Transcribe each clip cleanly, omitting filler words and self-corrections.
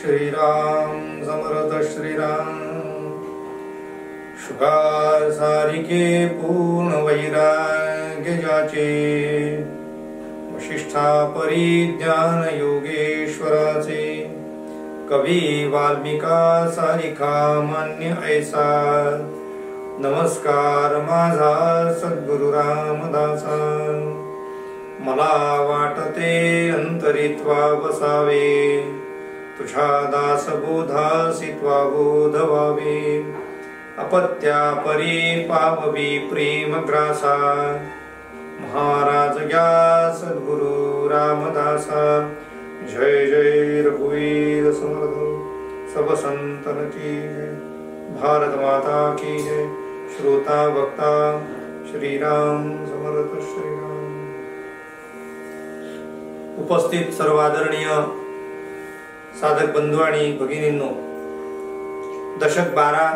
श्रीराम समर्थ श्रीराम। शुका सारिके पूर्ण वैराग्य जाचे, वशिष्ठा परिज्ञान योगेश्वराचे। कवी वाल्मिका सारिखा मान्य ऐसा, नमस्कार माझा सद्गुरु रामदासा। मला वाटते अंतरित्वा बसावे, तुझ्या दासबोधासी त्वा बोध व्हावे। अपत्या परी पाववी प्रेम ग्रासा, महाराज या सद्गुरु रामदासा। जय जय रघुवीर समर्थ, सब संतन की जय। भारत माता की जय। श्रोता वक्ता श्रीराम समर्थ श्रीराम। उपस्थित सर्व आदरणीय साधक बंधू आणि भगिनींनो, दशक 12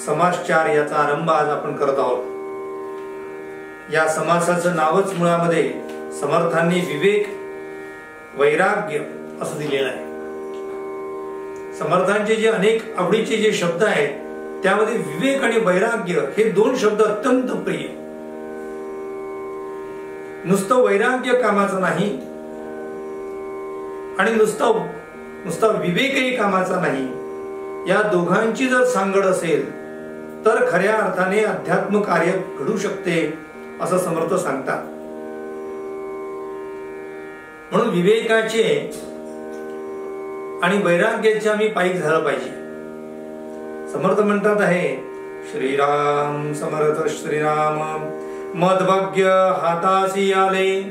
समासचार याचा आरंभ आज आपण करत आहोत। या समासाचं नावच मुळामध्ये समर्थांनी विवेक वैराग्य असं दिलेलं आहे। समर्थांचे जे अनेक आवडीचे जे शब्द आहेत त्यामध्ये विवेक आणि वैराग्य हे दोन शब्द अत्यंत प्रिय। नुसतं वैराग्य कामाचं नाही आणि नुसता विवेकही कामाचा नाही। या दोघांची जर सांगड असेल तर खऱ्या अर्थाने अध्यात्म कार्य घडू शकते असं समर्थ सांगतात। म्हणून विवेकाचे आणि वैराग्याचे आम्ही पायी झालं पाहिजे। समर्थ म्हणतात आहे, श्रीराम समर्थ श्रीराम। मदभाग्य हातासी आले,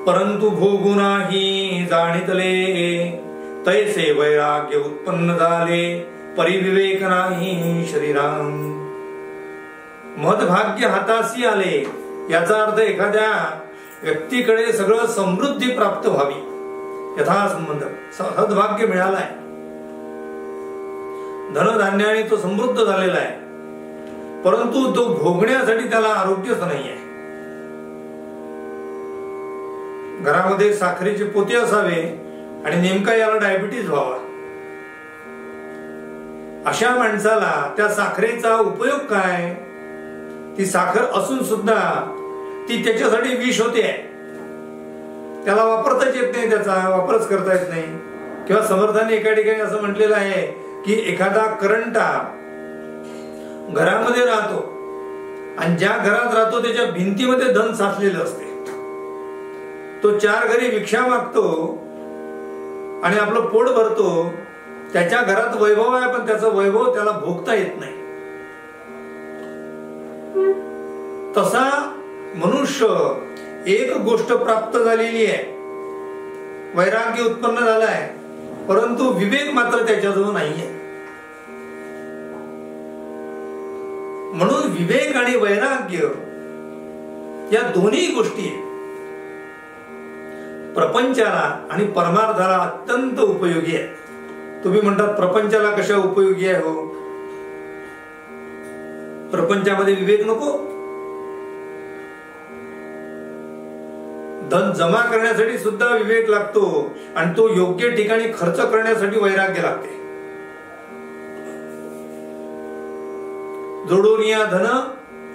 परंतु भोगू नाही जाणितले। तैसे वैराग्य उत्पन्न झाले, परिविवेक नाही श्रीराम। मदभाग्य हातासी आले याचा अर्थ एखाद्या व्यक्तीकडे सगळं समृद्धी प्राप्त व्हावी, यथासंबंध सद्भाग्य मिळालाय, धनधान्याने तो समृद्ध झालेला आहे, परंतु तो भोगण्यासाठी त्याला आरोग्यच नाही आहे। घरामध्ये साखरेचे पोते असावे आणि नेमका याला डायबिटीज व्हावा, अशा माणसाला त्या साखरेचा उपयोग काय? ती साखर असून सुद्धा ती त्याच्यासाठी विष होते, त्याला वापरताच येत नाही, त्याचा वापरच करता येत नाही। किंवा समर्थाने एका ठिकाणी असं म्हटलेलं आहे की एखादा करंटा घरामध्ये राहतो आणि ज्या घरात राहतो त्याच्या भिंतीमध्ये धन साचलेलं असते। तो 4 घरी भिक्षा मागतो आणि आपलं पोट भरतो, त्याच्या घरात वैभव आहे पण त्याचं वैभव त्याला भोगता येत नाही। तसा मनुष्य एक गोष्ट प्राप्त झालेली आहे, वैराग्य उत्पन्न झालाय, परंतु विवेक मात्र त्याच्याजवळ नाहीये। म्हणून विवेक आणि वैराग्य या दोन्ही गोष्टी प्रपंचाला आणि परमार्थाला अत्यंत उपयोगी आहे। तुम्ही म्हणतात प्रपंचाला कशा उपयोगी आहे हो? प्रपंचामध्ये विवेक नको? धन जमा करण्यासाठी सुद्धा विवेक लागतो आणि तो योग्य ठिकाणी खर्च करण्यासाठी वैराग्य लागते। जोडून या धन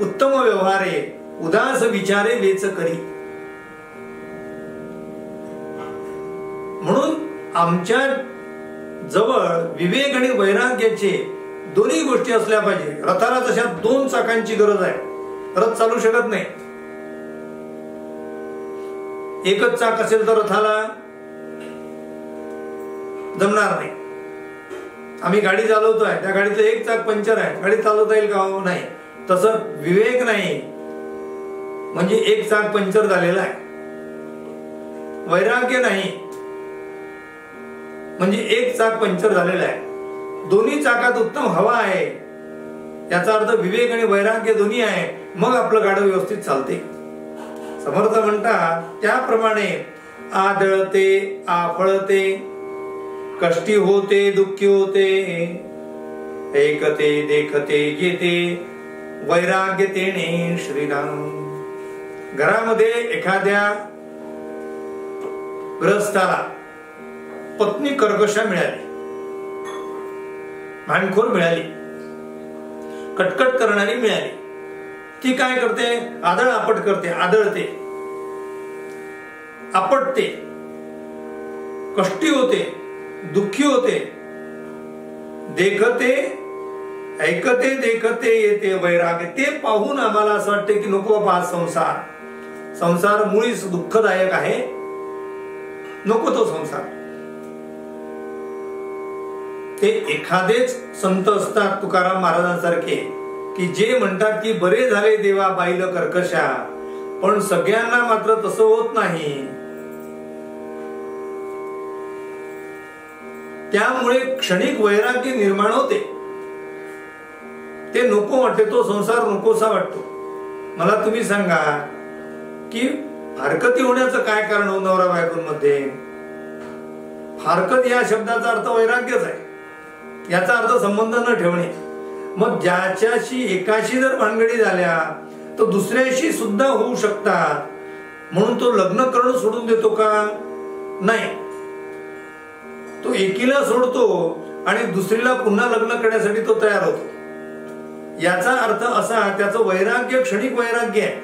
उत्तम व्यवहारे, उदास विचारे वेच करी। म्हणून आमच्या जवळ विवेक आणि वैराग्याचे दोन्ही गोष्टी असल्या पाहिजे। रथाला तशा 2 चाकांची गरज आहे, रथ चालू शकत नाही। एकच चाक असेल तर रथाला जमणार नाही। आम्ही गाडी चालवतोय, त्या गाडीचं एक चाक पंक्चर आहे, गाडी चालवता येईल का? नाही। तसं विवेक नाही म्हणजे एक चाक पंक्चर झालेला आहे, वैराग्य नाही म्हणजे एक चाक पंक्चर झालेला आहे। दोन्ही चाकात उत्तम हवा आहे, याचा अर्थ विवेक आणि वैराग्य दोन्ही आहे, मग आपलं गाडं व्यवस्थित चालते। समर्थ म्हणतात त्याप्रमाणे आदळते आफळते, कष्टी होते दुःखी होते, ऐकते देखते येते, वैराग्य तेने श्रीराम। घरामध्ये एखाद्या ग्रस्ताला पत्नी कर्कशा मिळाली, भांडखोर मिळाली, कटकट करणारी मिळाली. ती काय करते? आदळ आपट करते, आदळते, आपटते, कष्टी होते, दुःखी होते. देखते ऐकते देखते येते वैराग्य. ते पाहून आम्हाला असं वाटते की नको बाबा, संसार मुळीच दुःखदायक आहे, नको तो संसार. ते एखादेच संत असतात तुकाराम महाराजांसारखे की जे म्हणतात की बरे झाले देवा बाईल कर्कशा, पण सगळ्यांना मात्र तसं होत नाही. त्यामुळे क्षणिक वैराग्य निर्माण होते. ते नको वाटते, तो संसार नकोसा वाटतो. मला तुम्ही सांगा की फारकती होण्याचं काय कारण हो नवरा बायकोंमध्ये? फारकत या शब्दाचा अर्थ वैराग्यच आहे, याचा अर्थ संबंध न ठेवणे. मग ज्याच्याशी एकाशी जर भानगडी झाल्या तर दुसऱ्याशी सुद्धा होऊ शकतात, म्हणून तो लग्न करणं सोडून देतो का? नाही, तो एकीला सोडतो आणि दुसरीला पुन्हा लग्न करण्यासाठी तो तयार होतो. याचा अर्थ असा, त्याचं वैराग्य क्षणिक वैराग्य आहे.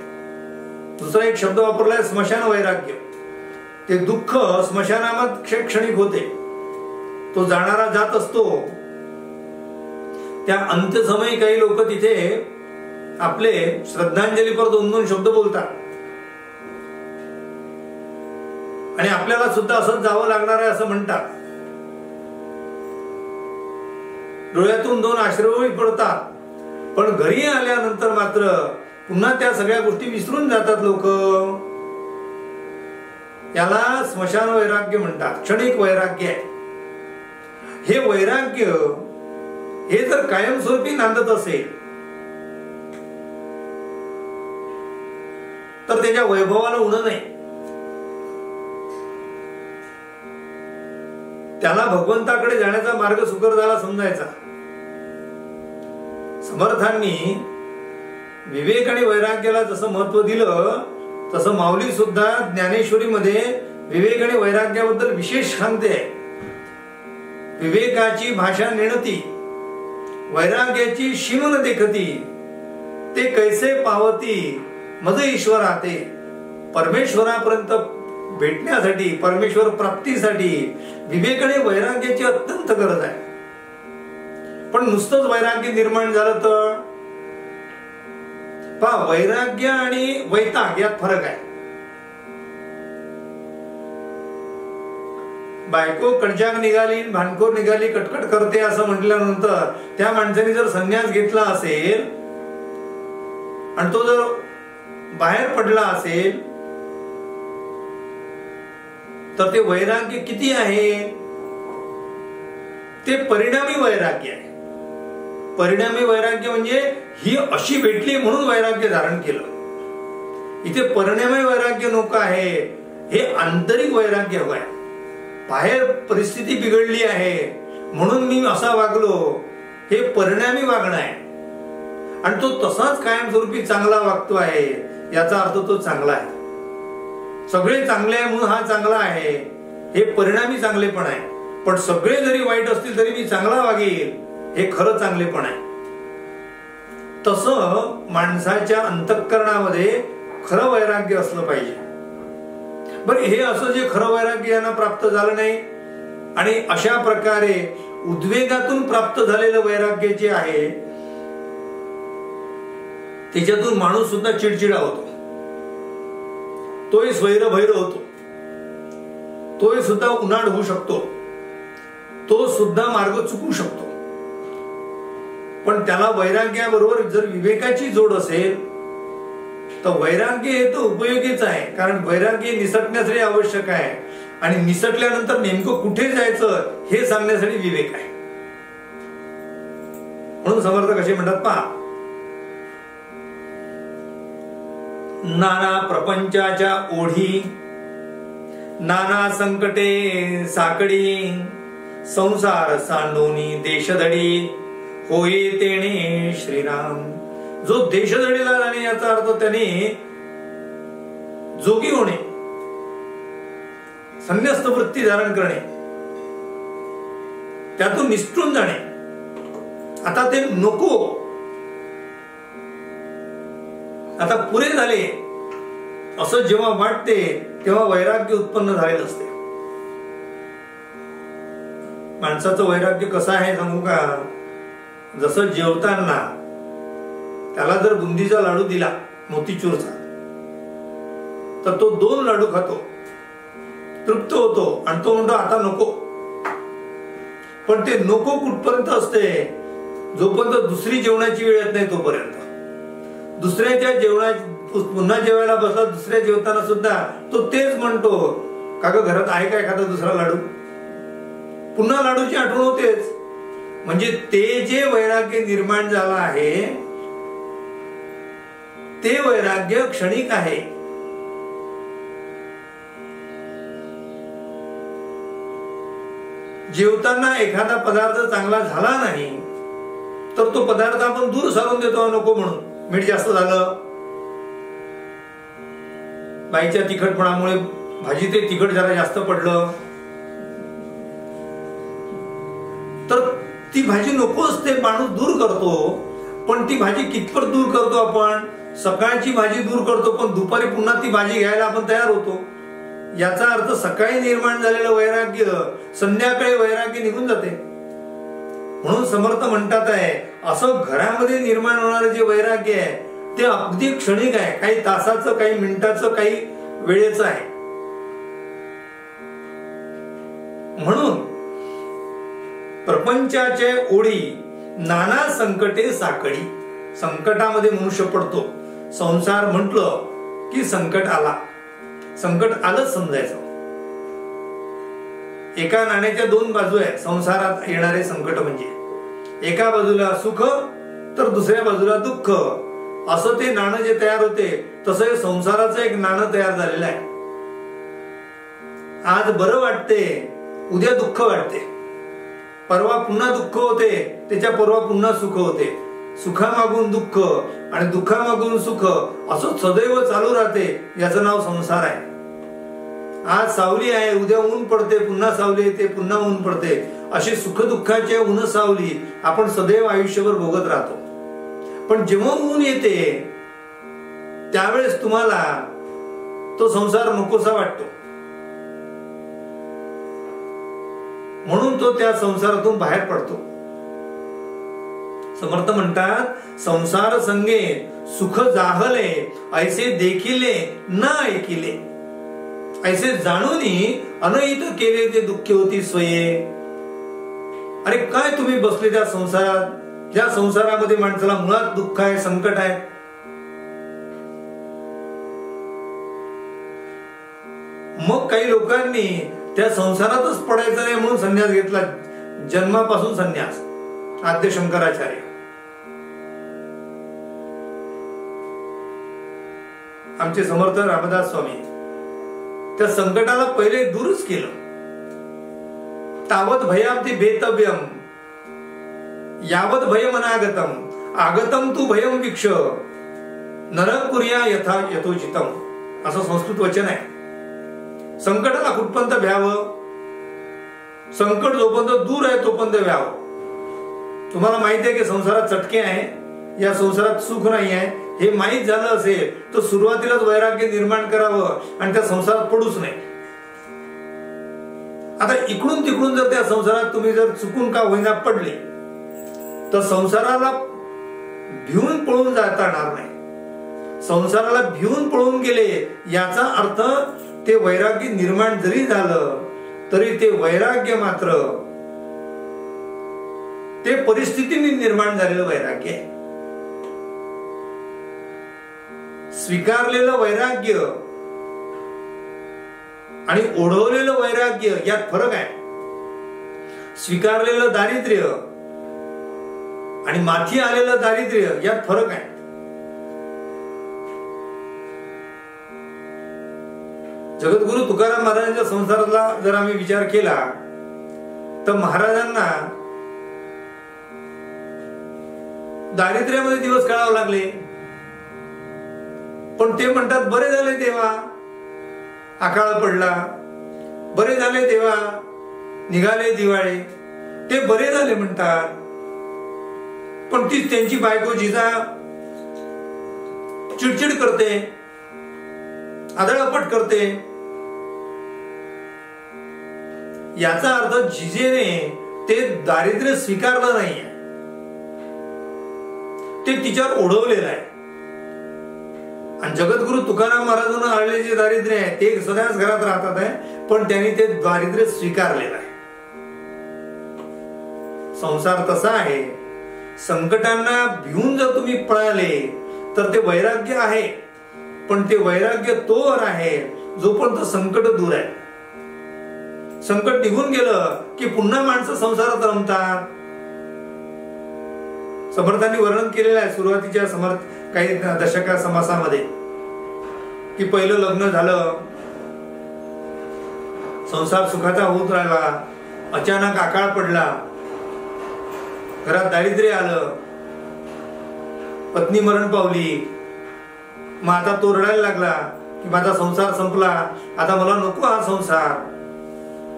दुसरा एक शब्द वापरलाय, स्मशान वैराग्य. ते दुःख स्मशानामध्ये क्षणिक होते. तो जाणारा जात असतो, त्या अंत्यसमयी काही लोक तिथे आपले श्रद्धांजलीपर 2-2 शब्द बोलतात आणि आपल्याला सुद्धा असंच जावं लागणार आहे असं म्हणतात. डोळ्यातून 2 अश्रूही पडतात, पण घरी आल्यानंतर मात्र पुन्हा त्या सगळ्या गोष्टी विसरून जातात लोक. याला स्मशान वैराग्य म्हणतात, क्षणिक वैराग्य आहे. हे वैराग्य हे जर कायमस्वरूपी नांदत असेल तर त्याच्या वैभवाला उणं नाही. त्याला भगवंताकडे जाण्याचा मार्ग सुकर झाला समजायचा. समर्थांनी विवेक आणि वैराग्याला जसं महत्व दिलं, तसं माऊली सुद्धा ज्ञानेश्वरीमध्ये विवेक आणि वैराग्याबद्दल विशेष सांगते. विवेकाची भाषा नेणती, वैराग्याची शिमन देखती, ते कैसे पावती मज ईश्वरा. ते परमेश्वरापर्यंत भेटण्यासाठी, परमेश्वर प्राप्तीसाठी विवेक आणि वैराग्याची अत्यंत गरज आहे. पण नुसतंच वैराग्य निर्माण झालं तर पहा, वैराग्य आणि वैताग यात फरक आहे. बायको कडजाग निघाली, भांडखोर निघाली, कटकट करते असं म्हटल्यानंतर त्या माणसाने जर संन्यास घेतला असेल आणि तो जर बाहेर पडला असेल तर ते वैराग्य किती आहे? ते परिणामी वैराग्य आहे. परिणामी वैराग्य म्हणजे ही अशी भेटली म्हणून वैराग्य धारण केलं. इथे परिणामी वैराग्य नको आहे, हे आंतरिक वैराग्य हवं आहे. बाहेर परिस्थिती बिघडली आहे म्हणून मी असा वागलो, हे परिणामी वागणं आहे. आणि तो तसाच कायमस्वरूपी चांगला वागतो आहे, याचा अर्थ तो चांगला आहे. सगळे चांगले आहे म्हणून हा चांगला आहे, हे परिणामी चांगलेपण आहे. पण सगळे जरी वाईट असतील तरी मी चांगला वागेल, हे खरं चांगलेपण आहे. तसं माणसाच्या अंतःकरणामध्ये खरं वैराग्य असलं पाहिजे. बरं, हे असं जे खरं वैराग्य यांना प्राप्त झालं नाही आणि अशा प्रकारे उद्वेगातून प्राप्त झालेलं वैराग्य जे आहे त्याच्यातून माणूस सुद्धा चिडचिडा होतो, तोही स्वैरभैर होतो, तोही सुद्धा उन्हाळ होऊ शकतो, तो सुद्धा मार्ग चुकू शकतो. पण त्याला वैराग्याबरोबर जर विवेकाची जोड असेल तर वैराग्य हे तर उपयोगीच आहे. कारण वैराग्य निसटण्यासाठी आवश्यक आहे आणि निसटल्यानंतर नेमकं कुठे जायचं हे सांगण्यासाठी विवेक आहे. म्हणून समर्थ कसे म्हणतात पहा, नाना प्रपंचाच्या ओढी, नाना संकटे साकडी, संसार सांडोनी देशधडी, होई तेणे श्रीराम. जो देशधडीला जाणे याचा अर्थ त्याने जोगी होणे, संन्यस्त वृत्ती धारण करणे, त्यातून निसटून जाणे, आता ते नको, आता पुरे झाले असं जेव्हा वाटते तेव्हा वैराग्य उत्पन्न झालेलं असते. माणसाचं वैराग्य कसं आहे सांगू का? जसं जेवताना त्याला जर बुंदीचा लाडू दिला मोतीचूरचा, तर तो 2 लाडू खातो, तृप्त होतो आणि तो म्हणतो आता नको. पण ते नको कुठपर्यंत असते? जोपर्यंत दुसरी जेवणाची वेळ येत नाही तोपर्यंत. दुसऱ्याच्या पुन्हा जेवायला बसला, दुसऱ्या जेवताना सुद्धा तो तेच म्हणतो, का ग घरात आहे काय एखादा दुसरा लाडू? पुन्हा लाडूची आठवण होतेच. म्हणजे ते जे वैराग्य निर्माण झालं आहे ते वैराग्य क्षणिक आहे. जेवताना एखादा पदार्थ चांगला झाला नाही तर तो पदार्थ आपण दूर सारून देतो नको म्हणून. मीठ जास्त झालं, बाईच्या तिखटपणामुळे भाजी ते तिखट जरा जास्त पडलं, तर ती भाजी नको असते, माणूस दूर करतो. पण ती भाजी कितपत दूर करतो आपण? सकाळची भाजी दूर करतो, पण दुपारी पुन्हा ती भाजी घ्यायला आपण तयार होतो. याचा अर्थ सकाळी निर्माण झालेलं वैराग्य संध्याकाळी वैराग्य निघून जाते. म्हणून समर्थ म्हणतात आहे, असं घरामध्ये निर्माण होणारे जे वैराग्य आहे ते अगदी क्षणिक आहे, काही तासाचं, काही मिनिटाचं, काही वेळेचं आहे. म्हणून प्रपंचाचे ओढी नाना संकटे साकळी. संकटामध्ये मनुष्य पडतो. संसार म्हटलं की संकट आला, संकट आलंच समजायचं. एका नाण्याच्या 2 बाजू आहे संसारात येणारे संकट. म्हणजे एका बाजूला सुख तर दुसऱ्या बाजूला दुःख, असं ते नाणं जे तयार होते तसं संसाराचं एक नाणं तयार झालेलं आहे. आज बरं वाटते, उद्या दुःख वाटते, परवा पुन्हा दुःख होते, त्याच्या परवा पुन्हा सुख होते. सुखामागून दुःख आणि दुःखामागून सुख असं सदैव चालू राहते. याचं नाव संसार आहे. आज सावली आहे, उद्या ऊन पडते, पुन्हा सावली येते, पुन्हा ऊन पडते. अशी सुख दुःखाचे ऊन सावली आपण सदैव आयुष्यभर भोगत राहतो. पण जेव्हा ऊन येते त्यावेळेस तुम्हाला तो संसार नकोसा वाटतो. म्हणून तो त्या संसारातून बाहेर पडतो. समर्थ म्हणतात, संसार संगे सुख जाहले ऐसे देखिले न ऐकिले, ऐसे जाणूनी अनहित केले ते दुःख होती स्वये. अरे काय तुम्ही बसले त्या संसारात, ज्या संसारामध्ये माणसाला मुळात दुःख आहे, संकट आहे. मग काही लोकांनी त्या संसारातच पडायचं नाही म्हणून संन्यास घेतला. जन्मापासून संन्यास. आद्य शंकराचार्य. आमचे समर्थ रामदास स्वामी त्या संकटाला पहिले दूरच केलं. तावत भयाब्दी बेतव्यम यावत भयम अनागतम आगतम तू भयम वीक्ष नरक कुर्या यथा यथोचितम, असं संस्कृत वचन आहे. संकटाला कुठपर्यंत भ्यावं? संकट जोपर्यंत दूर आहे तोपर्यंत भ्यावं. तुम्हाला माहिती आहे की संसारात चटके आहे, या संसारात सुख नाही आहे, हे माहीत झालं असेल तर सुरुवातीलाच वैराग्य निर्माण करावं आणि त्या संसारात पडूच नाही. आता इकडून तिकडून जर त्या संसारात तुम्ही जर चुकून का होईना पडले तर संसाराला भिवून पळून जाता येणार नाही. संसाराला भिवून पळून गेले याचा अर्थ ते वैराग्य निर्माण जरी झालं तरी ते वैराग्य मात्र ते परिस्थितीने निर्माण झालेलं वैराग्य आहे. स्वीकारलेलं वैराग्य आणि ओढवलेलं वैराग्य यात फरक आहे. स्वीकारलेलं दारिद्र्य आणि माथी आलेलं दारिद्र्य यात फरक आहे. जगद्गुरु तुकाराम महाराजांच्या संसारातला जर आम्ही विचार केला तर महाराजांना दारिद्र्यामध्ये दिवस काढावे लागले. पण ते म्हणतात बरे झाले तेव्हा अकाळ पडला, बरे झाले तेव्हा निघाले दिवाळे, ते बरे झाले म्हणतात, पण तीच त्यांची बायको जिजा चिडचिड करते, आदळपट करते. याचा अर्थ जिजेने ते दारिद्र्य स्वीकारलं नाहीये, ते तिच्यावर ओढवलेलं आहे. आणि जगद्गुरु तुकाराम महाराजांना आलेले जे दारिद्र्य आहे ते सगळ्याच घरात राहतात आहे, पण त्यांनी ते दारिद्र्य स्वीकारलेलं आहे. संसार तसा आहे, संकटांना भिवून जर तुम्ही पळाले तर ते वैराग्य आहे, पण ते वैराग्य तोवर आहे जोपर्यंत संकट दूर आहे. संकट निघून गेलं की पुन्हा माणसं संसारात रमतात. समर्थांनी वर्णन केलेलं आहे सुरुवातीच्या काही दशका समासामध्ये की पहिलं लग्न झालं, संसार सुखाचा होत राहिला, अचानक अकाळ पडला, घरात दारिद्र्य आलं, पत्नी मरण पावली. मग आता तो रडायला लागला की माझा संसार संपला, आता मला नको हा संसार.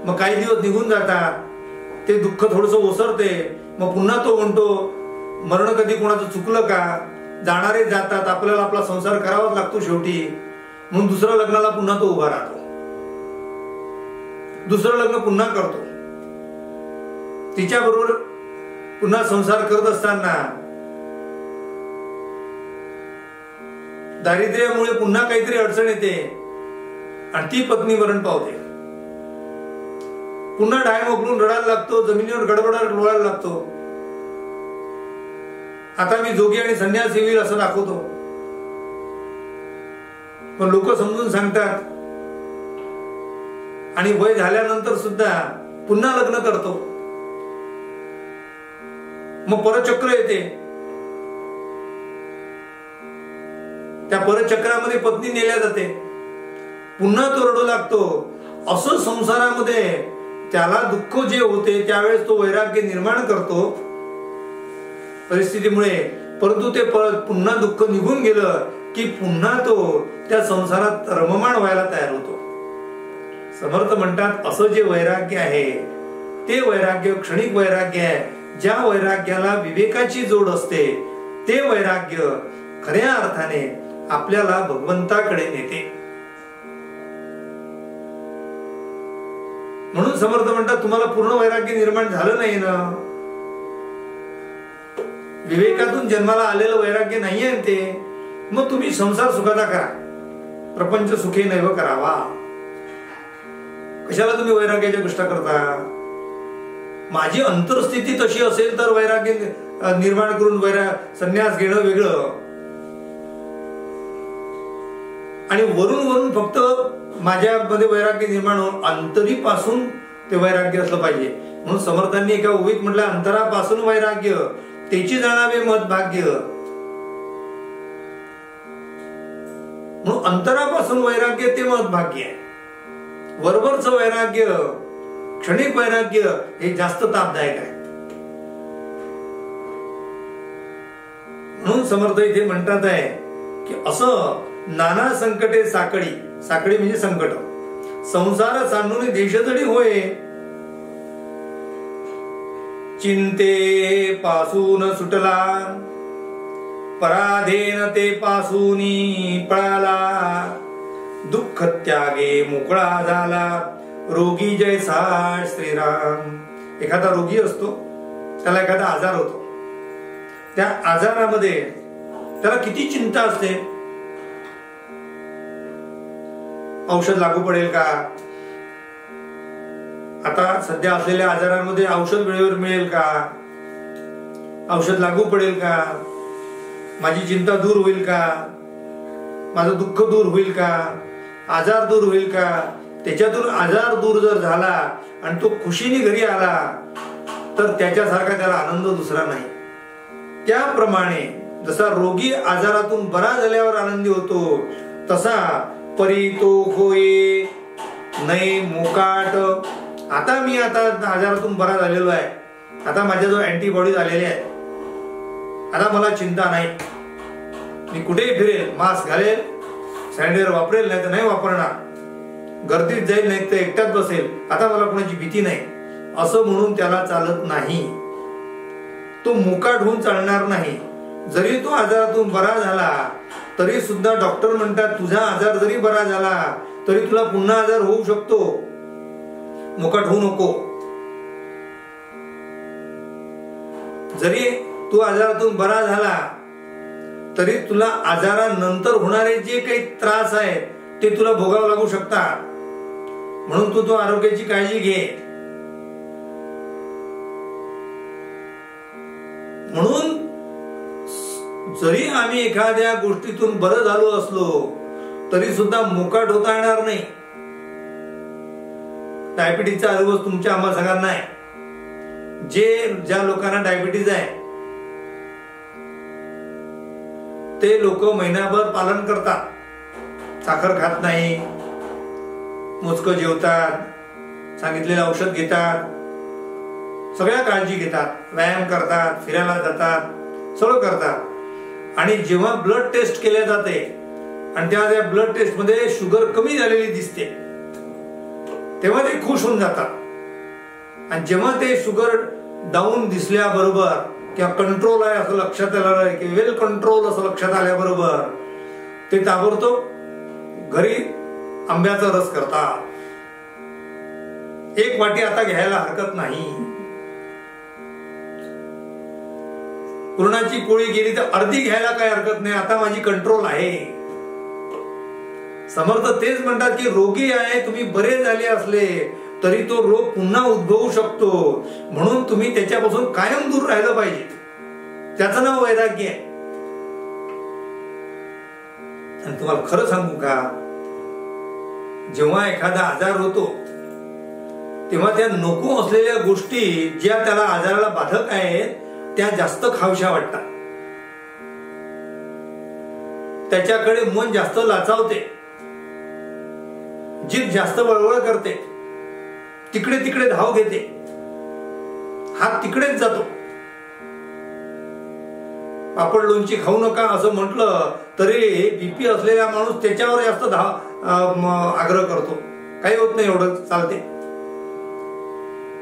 मग काही दिवस निघून जातात, ते दुःख थोडस ओसरते, मग पुन्हा तो म्हणतो मरण कधी कोणाचं चुकलं का, जाणारे जातात, आपल्याला आपला संसार करावाच लागतो शेवटी, म्हणून दुसऱ्या लग्नाला पुन्हा तो उभा राहतो, दुसरं लग्न पुन्हा करतो. तिच्या बरोबर पुन्हा संसार करत असताना दारिद्र्यामुळे पुन्हा काहीतरी अडचण येते आणि ती पत्नी मरण पावते. पुन्हा डाय मोकलून रडायला लागतो, जमिनीवर गडबडाट लोळायला लागतो. आता मी जोगी आणि संन्यासी होईल असं दाखवतो, पण लोक समजून सांगतात आणि वय झाल्यानंतर सुद्धा पुन्हा लग्न करतो. मग परचक्र येते, त्या परचक्रामध्ये पत्नी नेल्या जाते, पुन्हा तो रडू लागतो. असं संसारामध्ये त्याला दुःख जे होते त्यावेळेस तो वैराग्य निर्माण करतो परिस्थितीमुळे, परंतु ते पुन्हा दुःख निघून गेलं की पुन्हा तो त्या संसारात रममाण व्हायला तयार होतो. समर्थ म्हणतात असं जे वैराग्य आहे ते वैराग्य क्षणिक वैराग्य आहे. ज्या वैराग्याला विवेकाची जोड असते ते वैराग्य खऱ्या अर्थाने आपल्याला भगवंताकडे नेते. म्हणून समर्थ म्हणतात तुम्हाला पूर्ण वैराग्य निर्माण झालं नाही ना, विवेकातून जन्माला आलेलं वैराग्य नाहीये ते, मग तुम्ही संसार सुखाचा करा, प्रपंच सुखी नैव करावा. कशाला तुम्ही वैराग्याच्या गोष्टी करता? माझी अंतरस्थिती तशी असेल तर वैराग्य निर्माण करून संन्यास घेणं वेगळं, आणि वरून वरून फक्त माझ्यामध्ये वैराग्य निर्माण होऊन अंतरीपासून ते वैराग्य असलं पाहिजे. म्हणून समर्थांनी एका ओवीत म्हटलं अंतरापासून वैराग्य त्याची जाणावे महत्भाग्य. म्हणून अंतरापासून वैराग्य ते महत्भाग्य आहे. वरवरचं वैराग्य क्षणिक वैराग्य हे जास्त तापदायक आहे. म्हणून समर्थ इथे म्हणतात आहे की असं नाना संकटे साकळी, साकळी म्हणजे संकट, संसार सांडून देशजडी होय, चिंते पासून सुटला, पराधेन ते पासूनी पळाला, दुःख त्यागे मोकळा झाला, रोगी जैसा श्रीराम. एखादा रोगी असतो, त्याला एखादा आजार होतो, त्या आजारामध्ये त्याला किती चिंता असते, औषध लागू पडेल का, आता सध्या असलेल्या आजारांमध्ये औषध वेळेवर मिळेल का, औषध लागू पडेल का, माझी चिंता दूर होईल का, माझं दुःख दूर होईल का, आजार दूर होईल का. त्याच्यातून आजार दूर जर झाला आणि तो खुशीने घरी आला तर त्याच्यासारखा त्याला आनंद दुसरा नाही. त्याप्रमाणे जसा रोगी आजारातून बरा झाल्यावर आनंदी होतो, तसा परी तो होय नाही मोकाट. आता मी आजारातून बरा झालेलो आहे, आता माझ्याजवळ अँटीबॉडीज आलेले आहेत, आता मला चिंता नाही, मी कुठेही फिरेल, मास्क घालेल, सॅनिटायझर वापरेल, नाही तर नाही वापरणार, गर्दीत जाईल, नाही तर एकट्यात बसेल, आता मला कोणाची भीती नाही, असं म्हणून त्याला चालत नाही. तो मुकाट होऊन चालणार नाही. जरी तो आजारातून बरा झाला तरी सुद्धा डॉक्टर म्हणतात तुझा आजार जरी बरा झाला तरी तुला पुन्हा आजार होऊ शकतो, मुकाट होऊ नको. जरी तू आजारातून बरा झाला तरी तुला आजारानंतर होणारे जे काही त्रास आहेत ते तुला भोगावं लागू शकतात. म्हणून तू तो आरोग्याची काळजी घे. म्हणून जरी आम्ही एखाद्या गोष्टीतून बरं झालो असलो तरी सुद्धा मुकाट होता येणार नाही. डायबिटीजचा अनुभव तुमच्या आम्हा सगळ्यांना आहे. ज्या लोकांना डायबिटीज आहे ते लोक महिनाभर पालन करतात, साखर खात नाही, मोजकं जेवतात, सांगितलेलं औषध घेतात, सगळ्या काळजी घेतात, व्यायाम करतात, फिरायला जातात, सगळं करतात. आणि जेव्हा ब्लड टेस्ट केले जाते आणि त्या ब्लड टेस्ट मध्ये शुगर कमी झालेली दिसते तेव्हा ते खुश होऊन जातात. आणि जेव्हा ते शुगर डाऊन दिसल्याबरोबर किंवा कंट्रोल आहे असं लक्षात आलं की वेल कंट्रोल असं लक्षात आल्याबरोबर ते ताबडतोब घरी आंब्याचा रस करतात. 1 वाटी आता घ्यायला हरकत नाही. पुरणाची पोळी गेली तर अर्धी घ्यायला काय हरकत नाही, आता माझी कंट्रोल आहे. समर्थ तेच म्हणतात की रोगी आहे, तुम्ही बरे झाले असले तरी तो रोग पुन्हा उद्भवू शकतो. म्हणून तुम्ही त्याच्यापासून कायम दूर राहिलं पाहिजे. त्याचं नाव वैराग्य आहे. आणि तुम्हाला खरं सांगू का, जेव्हा एखादा आजार होतो तेव्हा त्या नको असलेल्या गोष्टी ज्या त्याला आजाराला बाधक आहेत त्या जास्त खावशा वाटतात. त्याच्याकडे मन जास्त लाचावते, जीभ जास्त वळवळ करते, तिकडे तिकडे धाव घेते, हात तिकडेच जातो. पापड लोणची खाऊ नका असं म्हटलं तरी बीपी असलेला माणूस त्याच्यावर जास्त आग्रह करतो. काही होत नाही, एवढं चालते.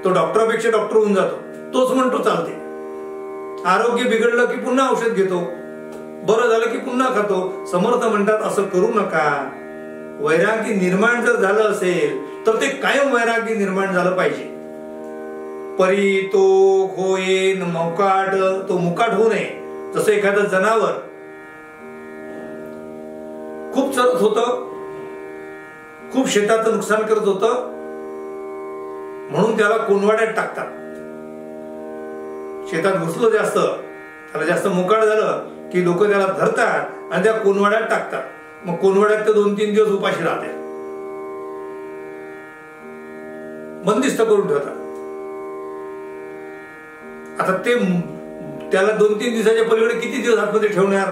तो डॉक्टरपेक्षा डॉक्टर होऊन जातो, तोच म्हणतो चालते. आरोग्य बिघडलं की पुन्हा औषध घेतो, बरं झालं की पुन्हा खातो. समर्थ म्हणतात असं करू नका. वैराग्य निर्माण जर झालं असेल तर ते कायम वैराग्य निर्माण झालं पाहिजे. परी तो होये मुकाट, तो मुकाट होऊ नये. जसं एखादं जनावर खूप चरत होतं, खूप शेताचं नुकसान करत होतं, म्हणून त्याला कोंडवाड्यात टाकतात. शेतात घुसलं जास्त, त्याला जास्त मुकाट झालं की लोक त्याला धरतात आणि त्या कोंडवाड्यात टाकतात. मग कोंडवाड्यात ते 2-3 दिवस उपाशी राहते, बंदिस्त करून ठेवतात. आता ते त्याला 2-3 दिवसाच्या पलीकडे किती दिवस आतमध्ये ठेवणार,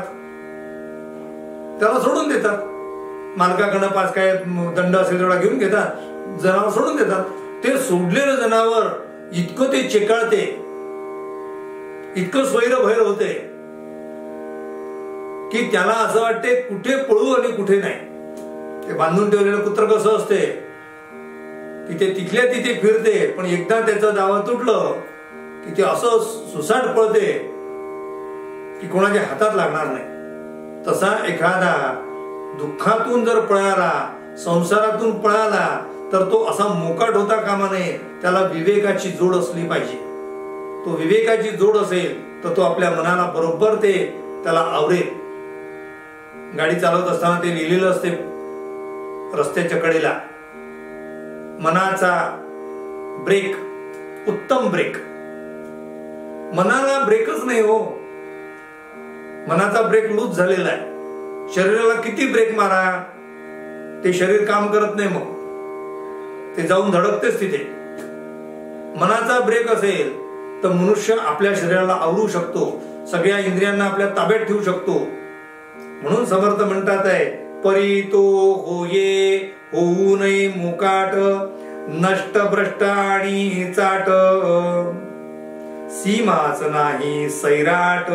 त्याला सोडून देतात. मालकाकडनं 5 काय दंड असेल तेवढा घेऊन घेतात, जनावर सोडून देतात. ते सोडलेलं जनावर इतकं ते चेकाळते, इतकं स्वैरभैर होते की त्याला असं वाटते कुठे पळू आणि कुठे नाही. ते बांधून ठेवलेलं कुत्र कसं असते की ते तिथल्या तिथे फिरते, पण एकदा त्याचं दावा तुटलं की ते असं सुसाट पळते की कोणाच्या हातात लागणार नाही. तसा एखादा दुःखातून जर पळाला, संसारातून पळाला तर तो असा मोकाट होता कामा नये. त्याला विवेकाची जोड असली पाहिजे. तो विवेकाची जोड असेल तर तो आपल्या मनाला बरोबर ते त्याला आवरेल. गाडी चालवत असताना ते लिहिलेलं असते रस्त्याच्या कडेला, मनाचा ब्रेक उत्तम ब्रेक. मनाला ब्रेकच नाही हो, मनाचा ब्रेक लूज झालेला आहे. शरीराला किती ब्रेक मारा ते शरीर काम करत नाही, मग ते जाऊन धडकतेच तिथे. मनाचा ब्रेक असेल तर मनुष्य आपल्या शरीराला आवरू शकतो, सगळ्या इंद्रियांना आपल्या ताब्यात ठेवू शकतो. म्हणून समर्थ म्हणतात आहे परी तो होये होऊ नये मुकाट, नष्ट भ्रष्ट आणि चाट, सीमाच नाही सैराट,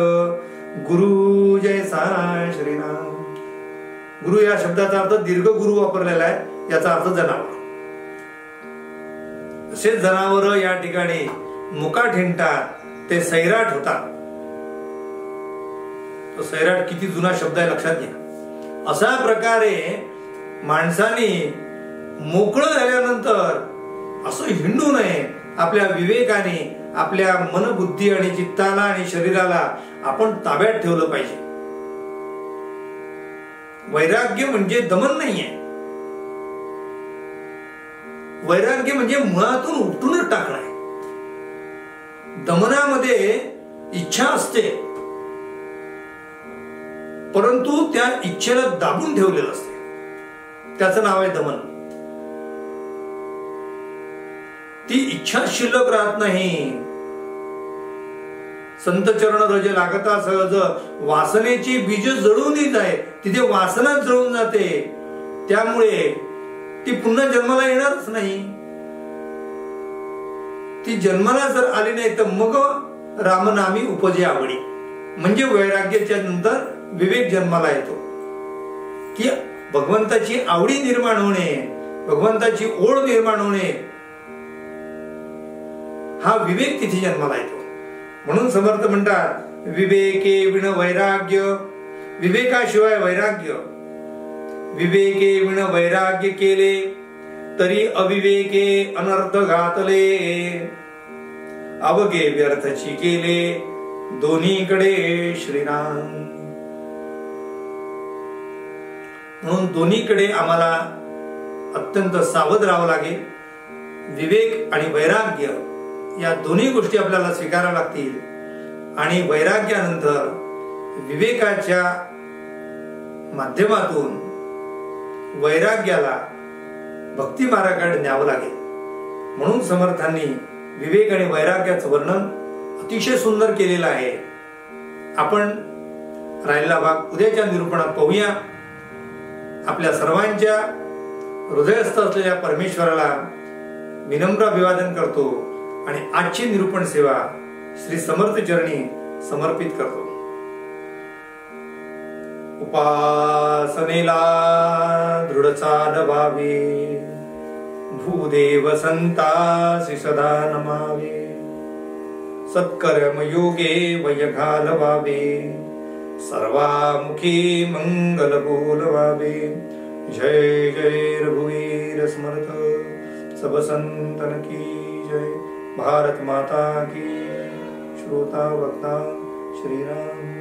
गुरु जैसा श्रीराम. गुरु या शब्दाचा अर्थ दीर्घ गुरु वापरलेला आहे, याचा अर्थ जनावर. तसेच जनावर या ठिकाणी मुकाट हिंडतात, ते सैराट होतात. तो सैराट किती जुना शब्द आहे लक्षात घ्या. अशा प्रकारे माणसाने मोकळं झाल्यानंतर असं हिंडू नये. आपल्या विवेकाने आपल्या मनबुद्धी आणि चित्ताला आणि शरीराला आपण ताब्यात ठेवलं पाहिजे. वैराग्य म्हणजे दमन नाहीये. वैराग्य म्हणजे मुळातून उपटूनच टाकणं आहे. दमनामध्ये इच्छा असते, परंतु त्या इच्छेला दाबून ठेवलेलं असते, त्याचं नाव आहे दमन. ती इच्छा शिल्लक राहत नाही. संत चरण रज लागता सहज, वासनेची बीज जळून जाय, तिथे वासना जळून जाते. त्यामुळे ती पुन्हा जन्माला येणारच नाही. ती जन्माला जर आली नाही तर मग रामनामी उपजे आवडी, म्हणजे वैराग्याच्या नंतर विवेक जन्माला येतो. की भगवंताची आवडी निर्माण होणे, भगवंताची ओढ निर्माण होणे, हा विवेक तिथे जन्माला येतो. म्हणून समर्थ म्हणतात विवेके विण वैराग्य, विवेकाशिवाय वैराग्य. विवेके विण वैराग्य केले तरी अविवेके अनर्थ घातले, अवघे व्यर्थची केले दोन्हीकडे श्रीराम. म्हणून दोन्हीकडे आम्हाला अत्यंत सावध राहावं लागेल. विवेक आणि वैराग्य या दोन्ही गोष्टी आपल्याला स्वीकाराव्या लागतील. आणि वैराग्यानंतर विवेकाच्या माध्यमातून वैराग्याला भक्ती मार्गाकडे न्यावं लागेल. म्हणून समर्थांनी विवेक आणि वैराग्याचं वर्णन अतिशय सुंदर केलेलं आहे. आपण राहिलेला भाग उद्याच्या निरूपणात पाहूया. आपल्या सर्वांच्या हृदयस्थ असलेल्या परमेश्वराला विनम्र अभिवादन करतो आणि आजची निरूपण सेवा श्री समर्थ चरणी समर्पित करतो. उपासनेला दृढ चाल व्हावे, भूदेव संतासी सदा नमावे. सत्कर्म योगे वय घालवावे, सर्वामुखी मंगल बोलवावे. जय जय रघुवीर समर्थ, सब संतन की जय. भारत माता की. श्रोता वक्ता श्री राम.